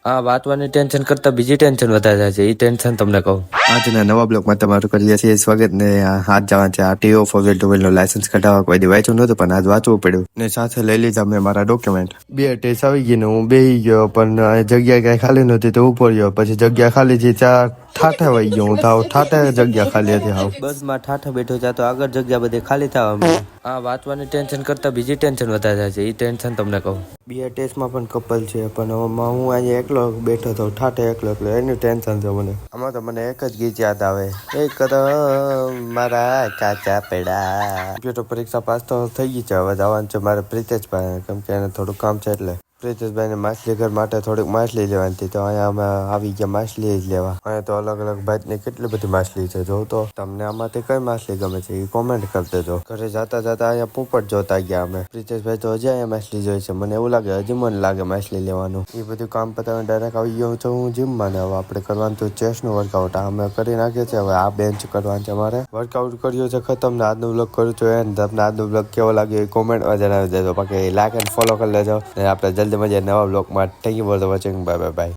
આ વાંચવાની ટેન્શન કરતા બીજી ટેન્શન વધારે જાય છે. એ ટેન્શન તમને કહું. આજના નવા બ્લોગમાં તમારું કરીએ છીએ સ્વાગત. ને હાથ જવાનું છે આરટીઓ ફોર વ્હીલ ટુ વ્હીલનું લાયસન્સ કઢાવવા કોઈ દી વાંચ્યું નહોતું, પણ આજ વાંચવું પડ્યું. ને સાથે લઈ લીધા મેં મારા ડોક્યુમેન્ટ. બે ટેસ્ટ આવી ગઈ ને હું બેહી ગયો, પણ જગ્યા કઈ ખાલી નહોતી તો ઉપર ગયો. પછી જગ્યા ખાલી થી ચાર ઠાઠા વહી ગયો. હું થાવ ઠાઠા જગ્યા ખાલી હતી. હાવ બસમાં ઠાઠા બેઠો છે તો આગળ જગ્યા બધી ખાલી થવા માંડી. આ વાંચવાની ટેન્શન કરતા બીજી ટેન્શન વધારે જાય છે. એ ટેન્શન તમને કહું. બે ટેસ્ટમાં પણ કપલ છે, પણ હું અહીંયા એકલો બેઠો હતો ઠાઠે એકલો એનું ટેન્શન છે મને. આમાં તો મને એક જ ગીત યાદ આવે, એક તો મારા કાચા પેડા. કમ્પ્યુટર પરીક્ષા પાસ તો થઈ ગઈ છે, હવે જવાનું છે મારે પ્રિતેશભાઈ, કેમ કે એને થોડું કામ છે એટલે. પ્રિતેશભાઈને માછલી ઘર માટે થોડીક માછલી લેવાની હતી, તો અહીંયા અમે આવી ગયા માછલી જ લેવા. અહીંયા તો અલગ અલગ ભાતની કેટલી બધી માછલી છે. જો તો તમને આમાંથી કઈ માછલી ગમે છે એ કોમેન્ટ કરી દેજો. ઘરે જતા જતા અહીંયા પોપટ જોતા ગયા અમે. પ્રિતેશભાઈ તો હજી અહીંયા માછલી જોઈ છે. મને એવું લાગે હજી મને લાગે માછલી લેવાનું. એ બધું કામ પતાવીને ડાયરેક્ટ આવી ગયો છું હું જીમમાં. ને હવે આપણે કરવાનું હતું ચેસ્ટનું વર્કઆઉટ. અમે કરી નાખીએ છીએ. હવે આ બેન્ચ કરવાનું છે મારે. વર્કઆઉટ કર્યું છે ખતમ ને આજનો બ્લોગ કરું છું એન્ડ. તમને આજનો બ્લોગ કેવો લાગ્યો એ કોમેન્ટમાં જણાવી દેજો. બાકી લાઈક એન્ડ ફોલો કરી લેજો. ને આપણે જલ્દી મળીએ નવા બ્લોગમાં. Thank you for the watching. Bye bye bye.